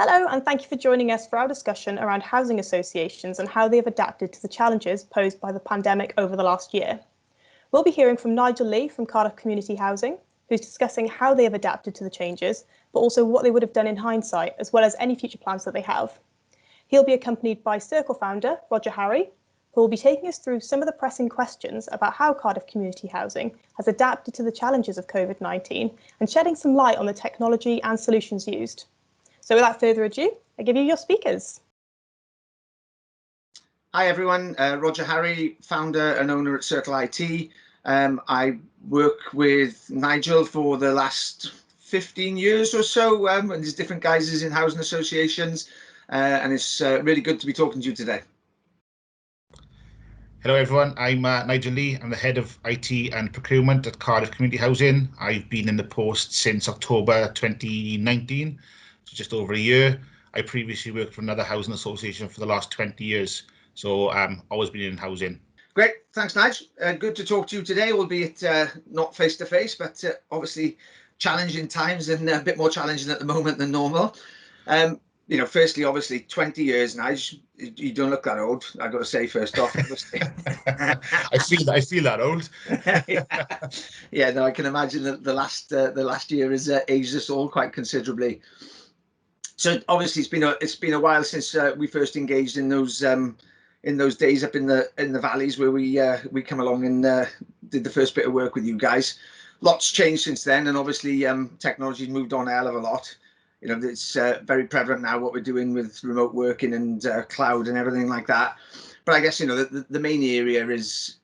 Hello, and thank you for joining us for our discussion around housing associations and how they've adapted to the challenges posed by the pandemic over the last year. We'll be hearing from Nigel Lee from Cardiff Community Housing, who's discussing how they have adapted to the changes, but also what they would have done in hindsight, as well as any future plans that they have. He'll be accompanied by Circle founder Roger Harry, who will be taking us through some of the pressing questions about how Cardiff Community Housing has adapted to the challenges of COVID-19 and shedding some light on the technology and solutions used. So without further ado, I give you your speakers. Hi everyone, Roger Harry, founder and owner at Circle IT. I work with Nigel for the last 15 years or so, and there's different guises in housing associations, and it's really good to be talking to you today. Hello everyone, I'm Nigel Lee. I'm the head of IT and procurement at Cardiff Community Housing. I've been in the post since October 2019, so just over a year. I previously worked for another housing association for the last 20 years, so always been in housing. Great, thanks Nigel. Good to talk to you today, albeit not face to face, but obviously challenging times and a bit more challenging at the moment than normal. You know, firstly, obviously 20 years, Nigel, you don't look that old, I've got to say first off. I feel that old. Yeah, no, I can imagine that the last year has aged us all quite considerably. So obviously it's been a while since we first engaged in those days up in the valleys where we come along and did the first bit of work with you guys. Lots changed since then, and obviously technology's moved on a hell of a lot. You know, it's very prevalent now what we're doing with remote working and cloud and everything like that. But I guess, you know, the main area is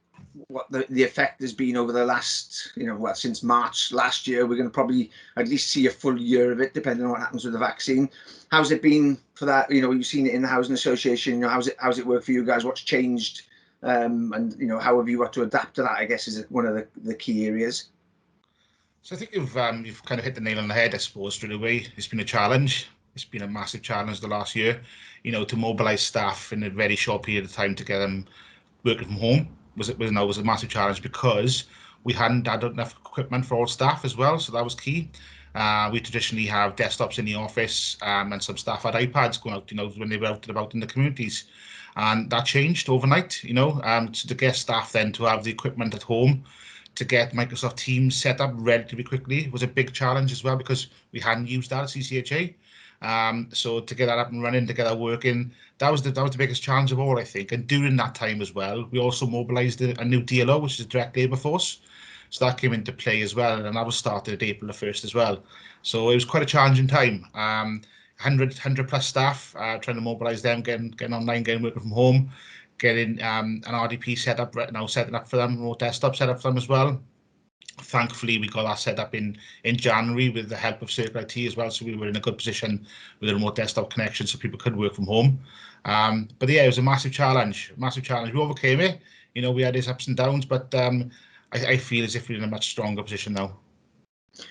what the effect has been over the last, you know, well, since March last year. We're going to probably at least see a full year of it, depending on what happens with the vaccine. How's it been for that? You know, you've seen it in the housing association. You know, how's it work for you guys? What's changed? And you know, how have you got to adapt to that, I guess, is one of the key areas. So I think you've kind of hit the nail on the head, I suppose, straight away. It's been a challenge. It's been a massive challenge the last year, you know, to mobilise staff in a very short period of time to get them working from home was a massive challenge, because we hadn't had enough equipment for all staff as well, so that was key. We traditionally have desktops in the office, and some staff had iPads going out, you know, when they were out and about in the communities, and that changed overnight, you know. So to get staff then to have the equipment at home, to get Microsoft Teams set up relatively quickly was a big challenge as well, because we hadn't used that at CCHA. So to get that up and running, to get that working, that was the biggest challenge of all, I think. And during that time as well, we also mobilised a new DLO, which is a direct labour force. So that came into play as well, and that was started at April the 1st as well. So it was quite a challenging time. 100 plus staff, trying to mobilise them, getting online, getting working from home, getting an RDP set up right now, setting up for them, remote desktop set up for them as well. Thankfully, we got that set up in January with the help of Circle IT as well, so we were in a good position with a remote desktop connection so people could work from home. But yeah, it was a massive challenge. We overcame it. You know, we had its ups and downs, but I feel as if we're in a much stronger position now.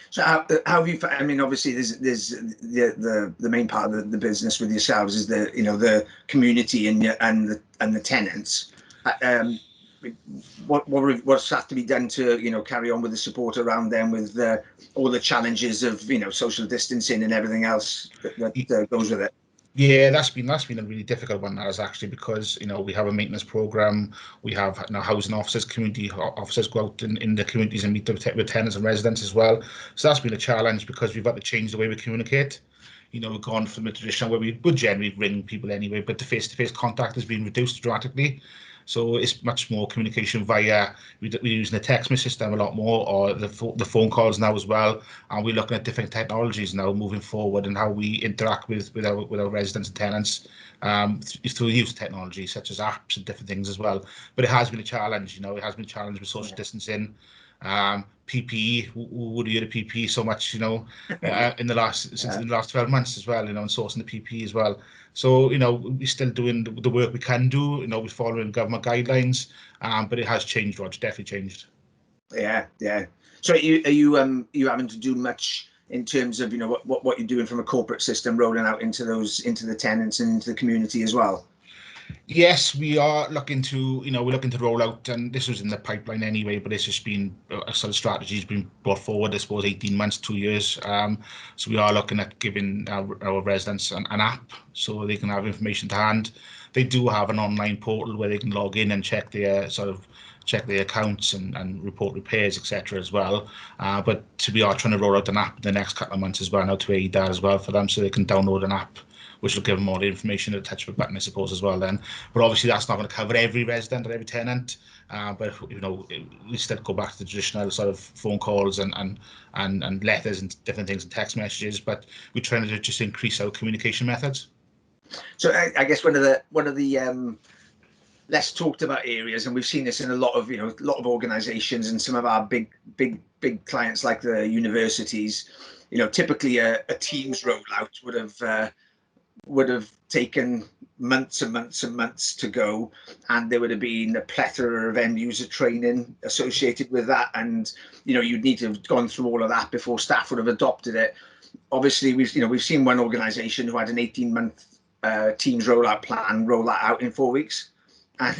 So how have you? I mean, obviously, there's the main part of the business with yourselves is the community and the tenants. What's have to be done to carry on with the support around them with all the challenges of social distancing and everything else that goes with it? Yeah, that's been a really difficult one, that is, actually, because we have a maintenance program. We have housing officers, community officers go out in the communities and meet with tenants and residents as well. So that's been a challenge, because we've got to change the way we communicate. We've gone from the traditional where we would generally ring people anyway, but the face-to-face contact has been reduced dramatically. So it's much more communication via, we're using the text message system a lot more, or the phone calls now as well. And we're looking at different technologies now moving forward, and how we interact with our residents and tenants through the use of technology, such as apps and different things as well. But it has been a challenge, it has been a challenge with social distancing. PPE, who would have used PPE so much, since the last 12 months as well, and sourcing the PPE as well. So, we're still doing the work we can do, we're following government guidelines, but it has changed, Roger, definitely changed. Yeah. So are you having to do much in terms of, what you're doing from a corporate system, rolling out into the tenants and into the community as well? Yes, we are looking to, we're looking to roll out, and this was in the pipeline anyway, but it's just been a sort of strategy has been brought forward, I suppose, 18 months, 2 years. So we are looking at giving our residents an app so they can have information to hand. They do have an online portal where they can log in and check their check their accounts and report repairs, etc. as well. But we are trying to roll out an app in the next couple of months as well, now to aid that as well for them, so they can download an app which will give them all the information at a touch of a button, I suppose, as well then. But obviously that's not going to cover every resident or every tenant. But we still go back to the traditional sort of phone calls and letters and different things and text messages. But we're trying to just increase our communication methods. So I guess one of the less talked about areas, and we've seen this in a lot of organisations and some of our big clients like the universities. Typically a Teams rollout would have taken months and months and months to go, and there would have been a plethora of end user training associated with that, and you'd need to have gone through all of that before staff would have adopted it. Obviously we've seen one organisation who had an 18-month Teams rollout plan roll that out in 4 weeks, and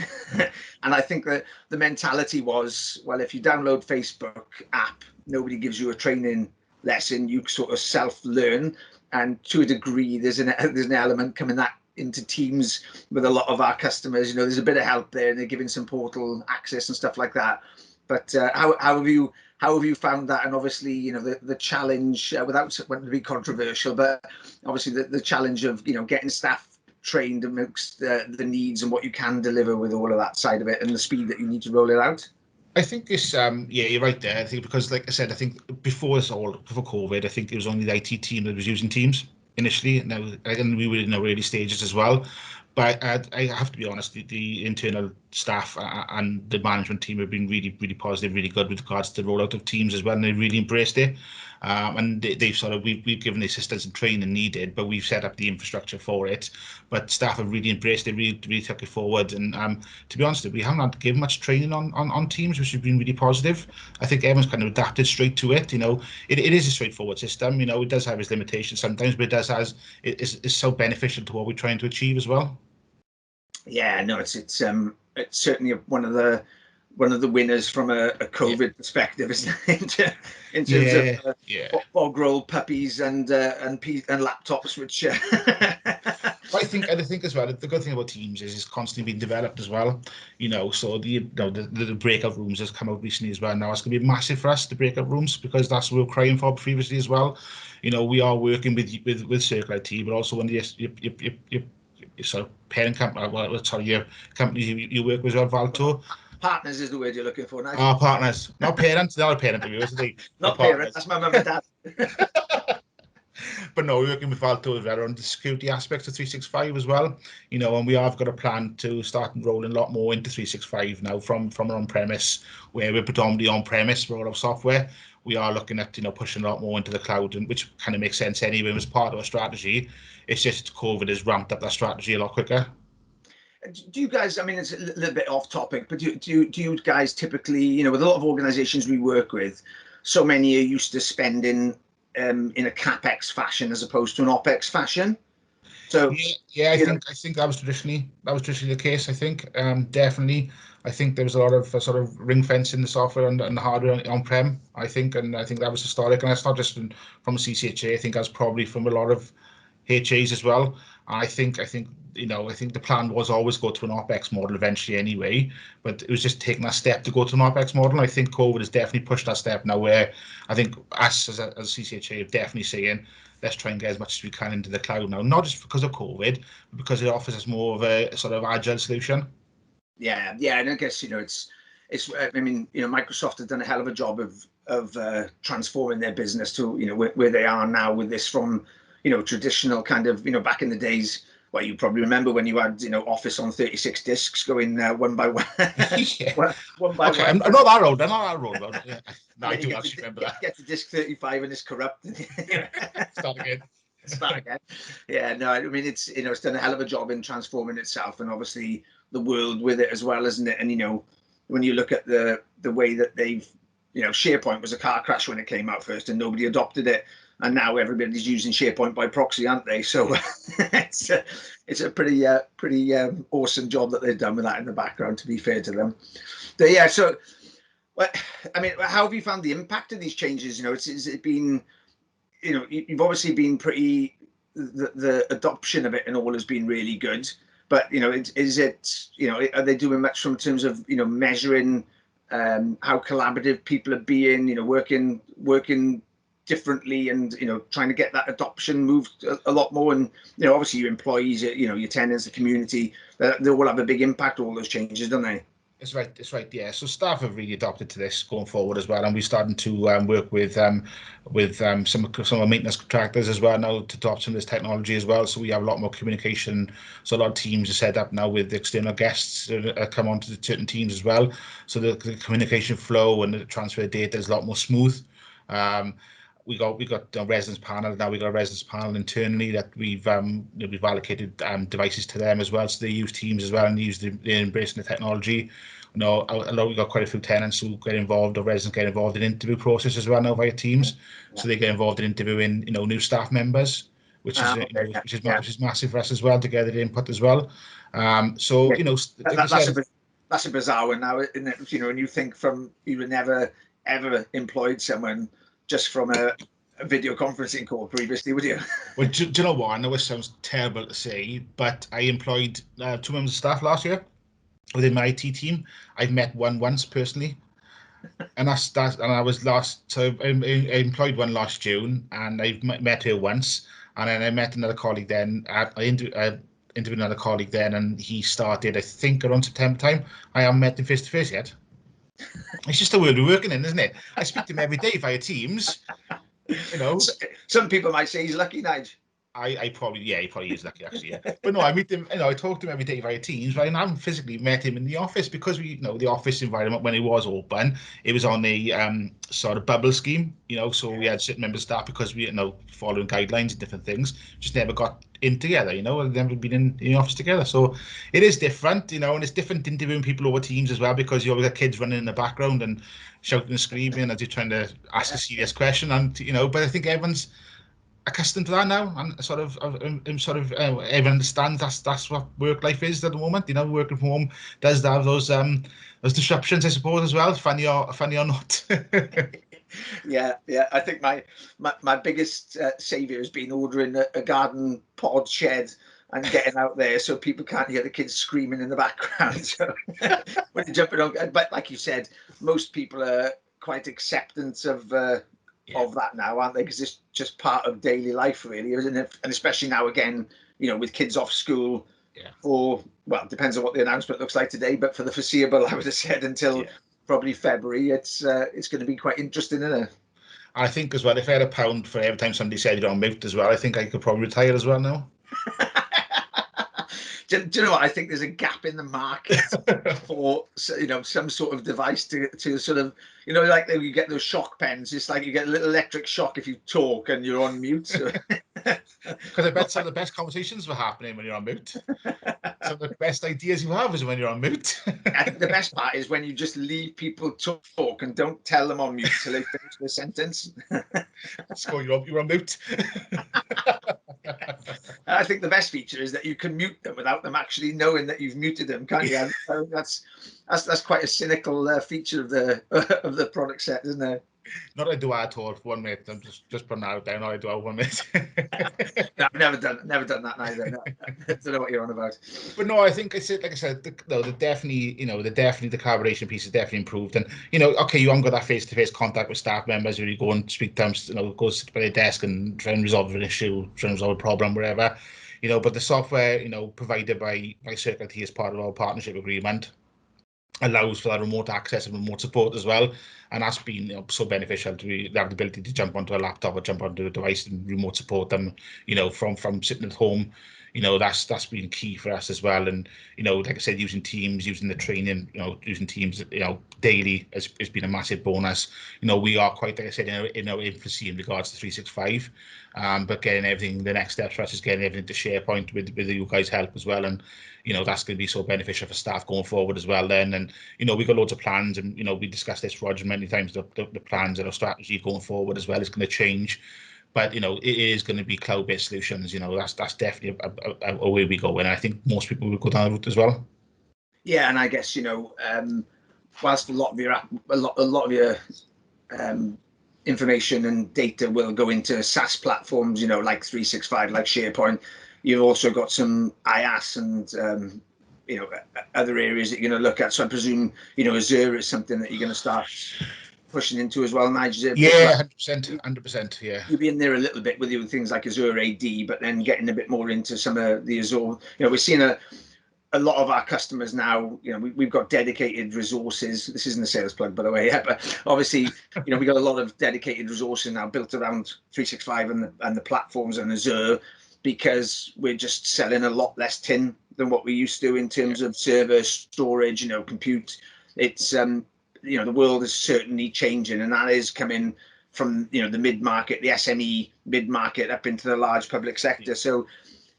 and I think that the mentality was, well, if you download Facebook app, nobody gives you a training lesson, you sort of self-learn. And to a degree, there's an element coming that into Teams with a lot of our customers. There's a bit of help there, and they're giving some portal access and stuff like that. But how have you found that? And obviously, the challenge, without wanting to be controversial, but obviously the challenge of getting staff trained amongst the needs and what you can deliver with all of that side of it, and the speed that you need to roll it out. I think it's yeah, you're right there. I think because, like I said, I think before COVID, I think it was only the IT team that was using Teams initially. Now, again, we were in the early stages as well. But I have to be honest, the internal staff and the management team have been really, really positive, really good with regards to the rollout of Teams as well, and they really embraced it. And they've we've given the assistance and training needed, but we've set up the infrastructure for it. But staff have really embraced it, really took it forward. And to be honest, we haven't had to give much training on Teams, which has been really positive. I think everyone's kind of adapted straight to it. It is a straightforward system. It does have its limitations sometimes, but it's so beneficial to what we're trying to achieve as well. Yeah, no, it's certainly one of the winners from a COVID perspective, isn't it? in terms of bog roll puppies and laptops, which. I think as well, the good thing about Teams is it's constantly being developed as well. So the breakout rooms has come out recently as well. Now it's going to be massive for us, the breakout rooms, because that's what we were crying for previously as well. We are working with Circle IT, but also when your sort of parent company, your company you work with, Valto. Partners is the word you're looking for, Nigel. Partners, not parents. They're not a parent to me, isn't they? Not parents. That's my mum and dad. But no, we're working with Valto as well on the security aspects of 365 as well. And we have got a plan to start rolling a lot more into 365 now from our on-premise, where we're predominantly on-premise for all our software. We are looking at pushing a lot more into the cloud, and which kind of makes sense anyway as part of our strategy. It's just COVID has ramped up that strategy a lot quicker. Do you guys, I mean, it's a little bit off topic, but do you guys typically, with a lot of organizations we work with, so many are used to spending in a CapEx fashion as opposed to an OpEx fashion? So yeah, I think that was traditionally the case. I think definitely. I think there was a lot of sort of ring fencing the software and the hardware on-prem. I think that was historic, and that's not just from CCHA. I think that's probably from a lot of HAs as well. I think the plan was always go to an OpEx model eventually anyway, but it was just taking that step to go to an OpEx model. And I think COVID has definitely pushed that step now, where I think us as CCHA are definitely saying, let's try and get as much as we can into the cloud now, not just because of COVID, but because it offers us more of a sort of agile solution. Yeah, and I guess it's I mean, Microsoft have done a hell of a job of transforming their business to where they are now with this from traditional kind of back in the days. Well, you probably remember when you had Office on 36 discs going one by one. one by okay, one. I'm not that old. I'm not that old. Yeah. No, I do actually remember that. Get to disc 35 and it's corrupt. Start again. Yeah, no, I mean it's done a hell of a job in transforming itself, and obviously the world with it as well, isn't it? And when you look at the way that they've SharePoint was a car crash when it came out first, and nobody adopted it. and now everybody's using SharePoint by proxy, aren't they? So it's a pretty awesome job that they've done with that in the background, to be fair to them. But yeah, so I mean, how have you found the impact of these changes? It's been, you've obviously been pretty, the adoption of it and all has been really good, but is it, are they doing much from terms of measuring how collaborative people are being, working differently, and trying to get that adoption moved a lot more? And obviously your employees, your tenants, the community, they all have a big impact, all those changes, don't they? It's right. Yeah. So staff have really adopted to this going forward as well, and we're starting to work with some of maintenance contractors as well now to adopt some of this technology as well. So we have a lot more communication. So a lot of teams are set up now with external guests come onto the certain teams as well. So the communication flow and the transfer of data is a lot more smooth. We got a residence panel now. We got a residence panel internally that we've allocated devices to them as well, so they use Teams as well, and they're embracing the technology. We've got quite a few tenants who get involved, or residents get involved in the interview process as well now via Teams. Yeah. So they get involved in interviewing new staff members, which is massive for us as well to get their input as well. That's a bizarre one now, isn't it? When you think you were never ever employed someone just from a video conferencing call previously, would you? Well, do you know what? I know it sounds terrible to say, but I employed 2 members of staff last year within my IT team. I've met one once personally, and and I was last. So I employed one last June, and I've met her once, and then I met another colleague then. I interviewed another colleague then, and he started, I think, around September time. I haven't met him face to face yet. It's just the world we're working in, isn't it? I speak to him every day via Teams. Some people might say he's lucky, Nigel. He probably is lucky, actually. Yeah. But no, I meet him. I talk to him every day via Teams, but I haven't physically met him in the office because the office environment when it was open, it was on a sort of bubble scheme. So we had certain members of staff because we following guidelines and different things, just never got in together. And never been in the office together. So it is different, and it's different interviewing people over Teams as well, because you always got kids running in the background and shouting and screaming as you're trying to ask a serious question, and but I think everyone's accustomed to that now, and everyone understands that's what work life is at the moment. Working from home does have those disruptions, I suppose, as well, funny or not. Yeah. I think my biggest saviour has been ordering a garden pod shed and getting out there so people can't hear the kids screaming in the background. So when you're jumping on, but like you said, most people are quite acceptant of that now, aren't they? Because it's just part of daily life, really, isn't it? And especially now, again, with kids off school, it depends on what the announcement looks like today, but for the foreseeable, I would have said until probably February, it's going to be quite interesting, isn't it? I think as well, if I had £1 for every time somebody said you're on mute as well, I think I could probably retire as well now. Do you know what? I think there's a gap in the market for some sort of device to sort of like you get those shock pens. It's like you get a little electric shock if you talk and you're on mute. Because I bet some of the best conversations were happening when you're on mute. Some of the best ideas you have is when you're on mute. I think the best part is when you just leave people talk and don't tell them on mute till they finish their sentence. So you're on mute. I think the best feature is that you can mute them without them actually knowing that you've muted them, can't you? That's quite a cynical feature of the product set, isn't it? Not I do at all for 1 minute. I'm just putting that out there. Not I do at 1 minute. No, I've never done that neither. No. I don't know what you're on about. But no, I think like I said, the collaboration piece is definitely improved. And okay, you haven't got that face-to-face contact with staff members where you go and speak to them, go sit by their desk and try and resolve an issue, try and resolve a problem, whatever. But the software, provided by Circle T as part of our partnership agreement, allows for that remote access and remote support as well, and that's been so beneficial to have the ability to jump onto a laptop or jump onto a device and remote support them from sitting at home. That's been key for us as well. And like I said, using Teams, using the training, using Teams daily has been a massive bonus. We are quite, like I said, in our infancy in regards to 365, but getting everything, the next step for us is getting everything to SharePoint with you guys' help as well. And that's going to be so beneficial for staff going forward as well then. And we've got loads of plans, and we discussed this, Roger, many times, the plans and our strategy going forward as well is going to change But it is going to be cloud-based solutions. That's definitely a way we go, and I think most people will go down that route as well. Yeah, and I guess whilst a lot of your information and data will go into SaaS platforms, like 365, like SharePoint, you've also got some IaaS and other areas that you're going to look at. So I presume Azure is something that you're going to start pushing into as well, Nigel. Yeah, 100%. Yeah. You'll be in there a little bit with things like Azure AD, but then getting a bit more into some of the Azure. We're seeing a lot of our customers now, we've got dedicated resources. This isn't a sales plug, by the way, but obviously, we got a lot of dedicated resources now built around 365 and the platforms and Azure, because we're just selling a lot less tin than what we used to in terms of server storage, compute. It's the world is certainly changing, and that is coming from the mid-market, the SME mid-market up into the large public sector. So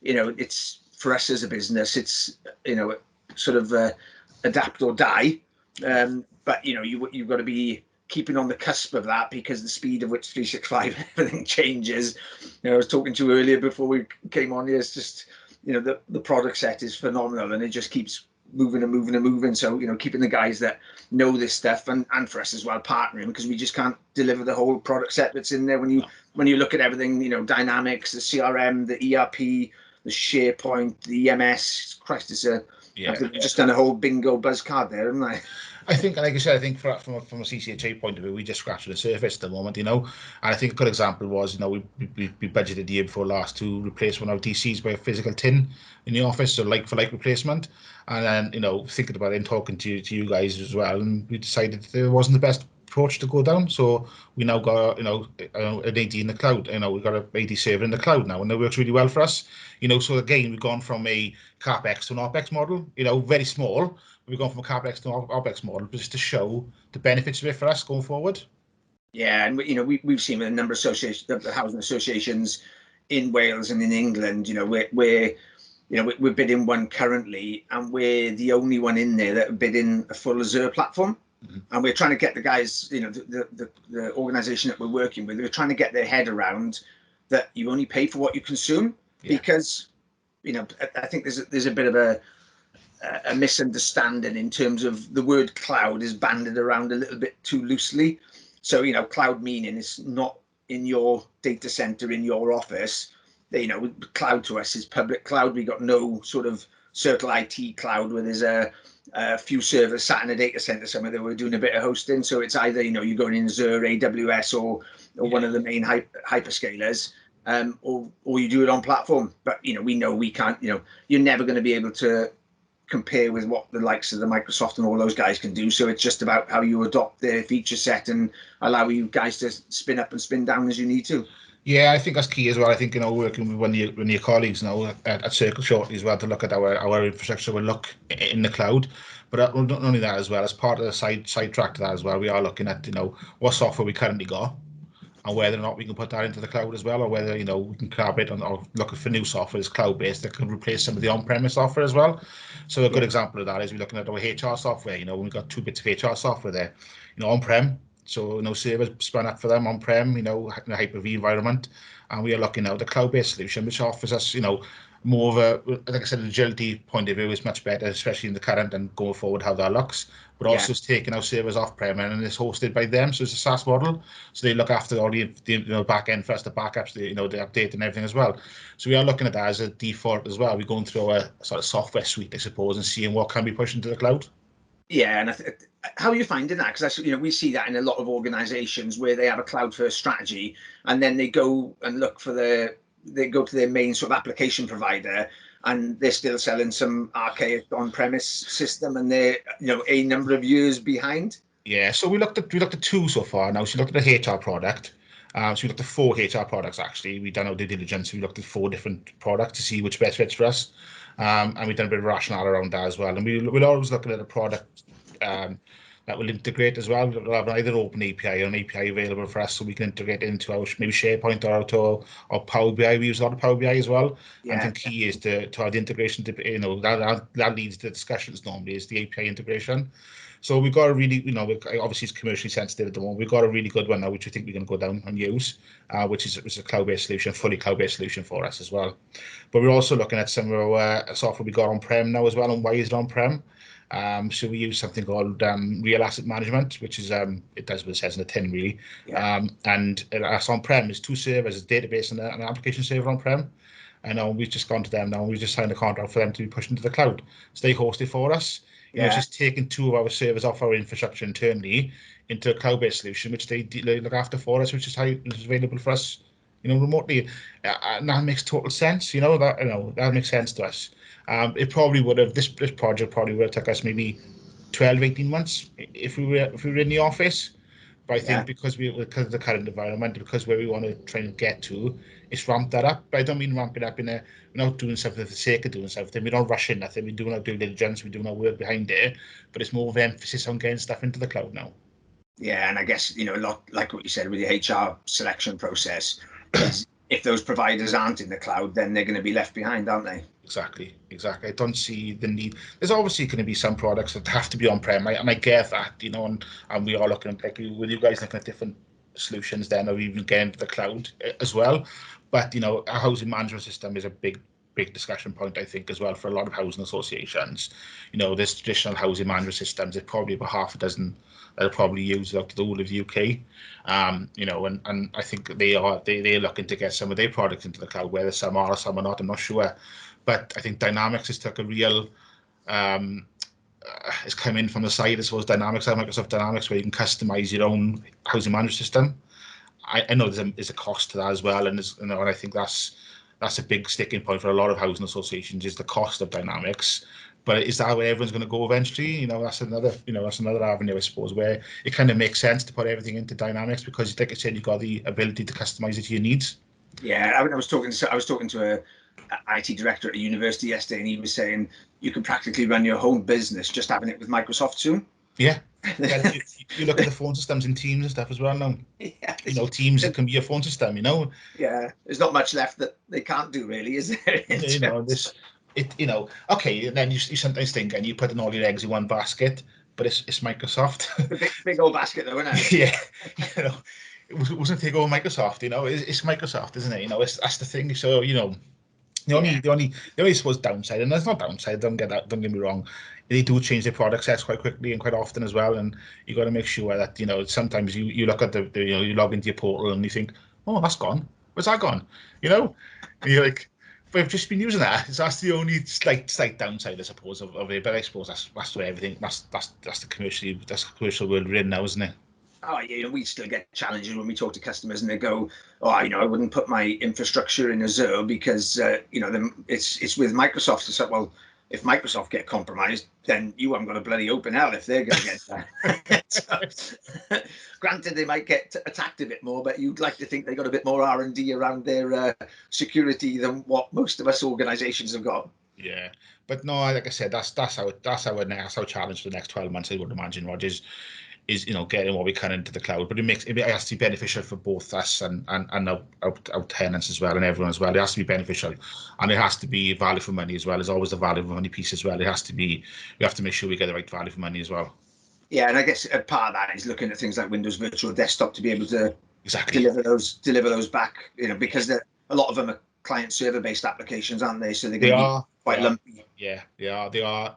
it's, for us as a business, it's sort of adapt or die, but you've got to be keeping on the cusp of that, because the speed of which 365 everything changes. I was talking to you earlier before we came on here, it's just the product set is phenomenal, and it just keeps moving and moving and moving. So keeping the guys that know this stuff, and for us as well, partnering, because we just can't deliver the whole product set that's in there. When you look at everything, Dynamics, the CRM, the ERP, the SharePoint, the EMS, Christ, I think we've just done a whole bingo buzz card there, haven't I? I think, like I said, from a CCHA point of view, we just scratched the surface at the moment, and I think a good example was, we budgeted the year before last to replace one of our DCs by a physical tin in the office, so like for like replacement. And then, thinking about it and talking to you guys as well, and we decided that it wasn't the best approach to go down. So we now got an AD in the cloud. We've got an AD server in the cloud now, and it works really well for us. So again, we've gone from a CapEx to an OpEx model. Very small. We've gone from a CapEx to an OpEx model, just to show the benefits of it for us going forward. Yeah, and we've seen a number of housing associations in Wales and in England. We're bidding one currently, and we're the only one in there that are bidding a full Azure platform. Mm-hmm. And we're trying to get the guys, the organisation that we're working with, we're trying to get their head around that you only pay for what you consume. Yeah. Because I think there's a bit of a misunderstanding in terms of the word cloud is banded around a little bit too loosely. So cloud meaning it's not in your data center in your office. Cloud to us is public cloud. We got no sort of Circle IT cloud where there's a few servers sat in a data center somewhere that we're doing a bit of hosting. So it's either you're going in Azure, AWS, or one of the main hyperscalers, or you do it on platform. But we know we can't. You're never going to be able to compare with what the likes of the Microsoft and all those guys can do. So it's just about how you adopt their feature set and allow you guys to spin up and spin down as you need to. Yeah, I think that's key as well. I think working with one of your colleagues now at Circle shortly as well, to look at our infrastructure will look in the cloud. But not only that as well, as part of the side track to that as well, we are looking at what software we currently got, and whether or not we can put that into the cloud as well, or whether we can collaborate on or look for new software that's cloud-based that can replace some of the on-premise software as well. So a good example of that is we're looking at our HR software. When we've got 2 bits of HR software there, on-prem. So servers spun up for them on-prem, in a Hyper-V environment, and we are looking at the cloud-based solution, which offers us, more of a, like I said, an agility point of view is much better, especially in the current and going forward how that looks. But also it's taking our servers off-prem and it's hosted by them, so it's a SaaS model. So they look after all the back end for us, the backups, the update and everything as well. So we are looking at that as a default as well. We're going through a sort of software suite, I suppose, and seeing what can be pushed into the cloud. Yeah, and how are you finding that? Because we see that in a lot of organisations where they have a cloud-first strategy, and then they go and look for they go to their main sort of application provider, and they're still selling some archaic on-premise system, and they're a number of years behind. Yeah, so we looked at 2 so far now. So we looked at the HR product. So we looked at 4 HR products actually. We've done our due diligence. We looked at 4 different products to see which best fits for us. And we've done a bit of rationale around that as well. And we're always looking at a product that will integrate as well. We'll have either open API or an API available for us, so we can integrate into our maybe SharePoint or Power BI. We use a lot of Power BI as well. Yeah. And the key is to have the integration. That leads to discussions normally is the API integration. So we've got a really, obviously it's commercially sensitive at the moment. We've got a really good one now, which I think we're going to go down and use, which is a cloud-based solution, fully cloud-based solution for us as well. But we're also looking at some of our software we got on-prem now as well, and why is it on-prem? So we use something called real asset management, which is it does what it says in the tin, really. Yeah. And us on-prem is 2 servers, a database and an application server on-prem. And we've just gone to them now, and we've just signed a contract for them to be pushed into the cloud. So they host it for us. It's just taking 2 of our servers off our infrastructure internally into a cloud-based solution, which they look after for us, which is how it's available for us, remotely. And that makes total sense. That makes sense to us. It probably would have, this project probably would have took us maybe 12, 18 months if we were in the office. But I think because of the current environment, because where we want to try and get to, it's ramped that up. But I don't mean ramp it up we're not doing something for the sake of doing something. We're not rushing nothing. We're doing our due diligence. We're doing our work behind it. But it's more of emphasis on getting stuff into the cloud now. Yeah, and I guess, a lot like what you said with the HR selection process, is if those providers aren't in the cloud, then they're going to be left behind, aren't they? Exactly. I don't see the need. There's obviously going to be some products that have to be on-prem, and I get that, and we are looking at, like, with you guys looking at different solutions then, or even getting to the cloud as well. But, our housing management system is a big discussion point, I think, as well, for a lot of housing associations. There's traditional housing management systems. There's probably about half a dozen that are probably used out to the whole of the UK. And I think they're looking to get some of their products into the cloud, whether some are or some are not, I'm not sure. But I think Dynamics has took a real, it's come in from the side, I suppose, Microsoft Dynamics, where you can customize your own housing management system. I know there's a cost to that as well, and and I think that's a big sticking point for a lot of housing associations, is the cost of Dynamics. But is that where everyone's going to go eventually? That's another avenue, I suppose, where it kind of makes sense to put everything into Dynamics, because, like I said, you've got the ability to customize it to your needs. Yeah, I was talking to a IT director at a university yesterday, and he was saying you can practically run your whole business just having it with Microsoft Zoom. Yeah. You look at the phone systems in Teams and stuff as well now. Yeah, Teams, it can be a phone system. Yeah, there's not much left that they can't do, really, is there? Okay, and then you sometimes think, and you put in all your eggs in one basket, but it's Microsoft. The big old basket, though, isn't it? Yeah, it wasn't take over Microsoft. It's Microsoft, isn't it? That's the thing. So the only suppose downside, and there's not downside, don't get me wrong, they do change their product sets quite quickly and quite often as well, and you got to make sure that sometimes you look at you log into your portal and you think, oh, that's gone, where's that gone, and you're like, but I've just been using that. So that's the only slight downside, I suppose, of it. But I suppose that's where everything, that's the commercial world we're in now, isn't it? Oh, yeah, we still get challenges when we talk to customers and they go, oh, I wouldn't put my infrastructure in Azure because, it's with Microsoft. It's like, well, if Microsoft get compromised, then you haven't got a bloody open hell if they're going to get that. Granted, they might get attacked a bit more, but you'd like to think they got a bit more R&D around their security than what most of us organizations have got. Yeah, but no, like I said, that's our challenge for the next 12 months, I would imagine, Rogers, is getting what we can into the cloud. But it has to be beneficial for both us and our tenants as well, and everyone as well. It has to be beneficial, and it has to be value for money as well. There's always the value for money piece as well. We have to make sure we get the right value for money as well. Yeah, and I guess a part of that is looking at things like Windows Virtual Desktop to be able to deliver those back. Because a lot of them are client server based applications, aren't they? So they're going to be quite lumpy. Yeah, they are.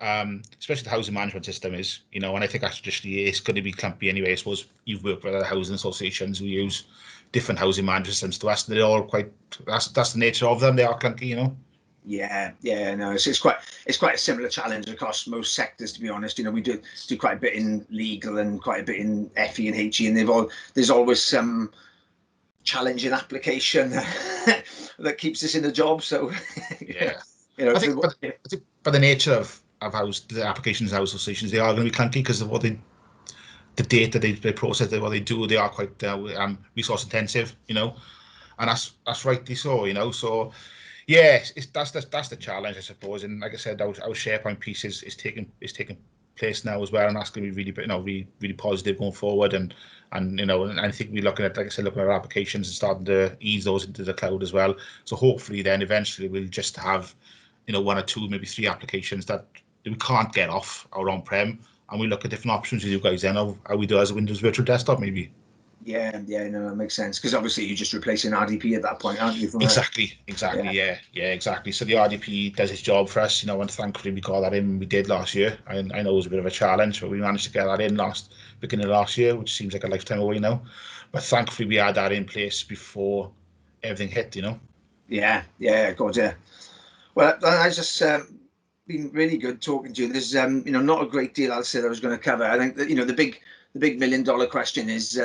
Especially the housing management system is, and I think that's traditionally it's going to be clumpy anyway. I suppose you've worked with other housing associations who use different housing management systems to us. They're all quite. That's the nature of them. They are clunky, Yeah, no, it's quite a similar challenge across most sectors, to be honest. We do quite a bit in legal and quite a bit in FE and HE, and there's always some challenging application that keeps us in a job. So yeah, I think, by the nature of the applications house associations, they are going to be clunky because of the data they process, what they do. They are quite resource intensive, and that's rightly so, So yeah, that's the challenge, I suppose. And like I said, our SharePoint piece is taking place now as well, and that's going to be really positive going forward. And I think we're looking at, like I said, looking at our applications and starting to ease those into the cloud as well. So hopefully, then eventually we'll just have 1 or 2, maybe 3 applications that we can't get off our on-prem, and we look at different options with you guys then of how we do as a Windows virtual desktop maybe. Yeah, no, that makes sense, because obviously you're just replacing RDP at that point, aren't you? Exactly. Exactly. So the RDP does its job for us, and thankfully we got that in when we did last year. I know it was a bit of a challenge, but we managed to get that in beginning of last year, which seems like a lifetime away now. But thankfully we had that in place before everything hit, Yeah, God, yeah. Well, I just been really good talking to you. There's not a great deal I said I was going to cover. I think that the big $1 million question is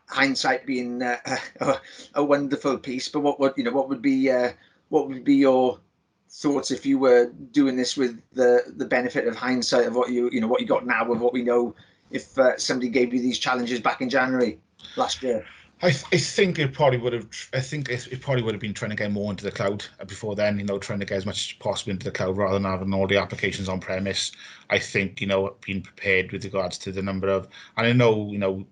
hindsight being a wonderful piece, but what would be your thoughts if you were doing this with the benefit of hindsight of what you got now with what we know, if somebody gave you these challenges back in January last year? I think it probably would have. I think it probably would have been trying to get more into the cloud before then. Trying to get as much as possible into the cloud rather than having all the applications on premise. I think being prepared with regards to the number of, and I know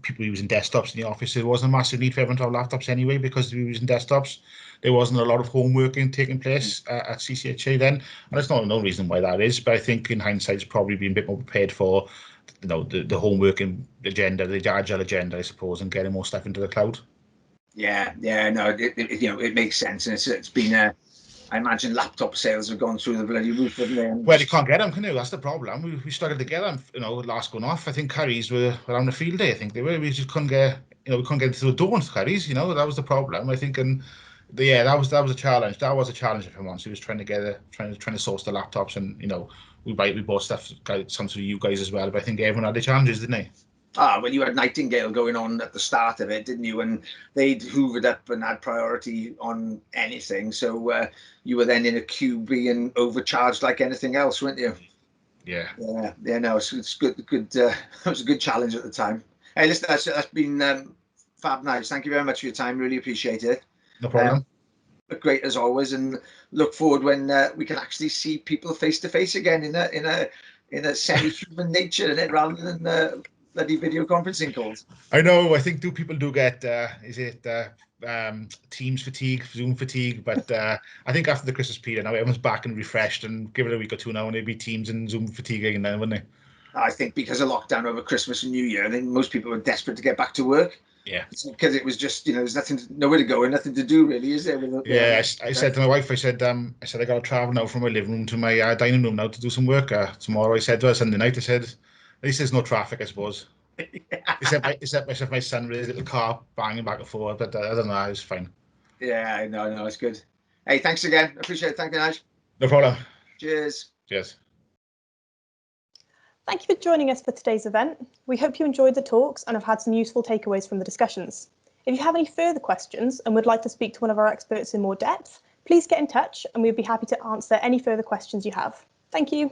people using desktops in the office. There wasn't a massive need for everyone to have laptops anyway because we were using desktops. There wasn't a lot of homeworking taking place at CCHA then, and there's no reason why that is. But I think in hindsight, it's probably been a bit more prepared for the homeworking agenda, the agile agenda, I suppose, and getting more stuff into the cloud. Yeah, no, it makes sense, and it's been I imagine laptop sales have gone through the bloody roof, haven't they? Well, you can't get them, can you? That's the problem. We struggled to get them, last going off. I think Currys were on the field day. I think they were. We just couldn't get, we couldn't get through the door with Currys. That was the problem. I think, and that was a challenge. That was a challenge for once. He was trying to source the laptops, and we bought stuff, some through you guys as well. But I think everyone had their challenges, didn't they? Well, you had Nightingale going on at the start of it, didn't you? And they'd hoovered up and had priority on anything. So you were then in a queue being overcharged like anything else, weren't you? Yeah. No, it's good. It was a good challenge at the time. Hey, listen, that's been fab, Nigel. Thank you very much for your time. Really appreciate it. No problem. But great as always, and look forward when we can actually see people face to face again in a semi-human nature, in it, rather than bloody video conferencing calls. I know. I think people do get Teams fatigue, Zoom fatigue, but I think after the Christmas period now everyone's back and refreshed, and give it a week or two now and it'll be Teams and Zoom fatigue again then, wouldn't they? I think because of lockdown over Christmas and New Year, I think most people are desperate to get back to work. Yeah. Because it was just, there's nowhere to go and nothing to do really, is there? I said to my wife, I said I got to travel now from my living room to my dining room now to do some work tomorrow. I said to her Sunday night, I said, at least there's no traffic, I suppose. Except my son with his little car banging back and forth, but other than that, it's fine. Yeah, no, it's good. Hey, thanks again. Appreciate it. Thank you, Nigel. No problem. Cheers. Thank you for joining us for today's event. We hope you enjoyed the talks and have had some useful takeaways from the discussions. If you have any further questions and would like to speak to one of our experts in more depth, please get in touch and we'd be happy to answer any further questions you have. Thank you.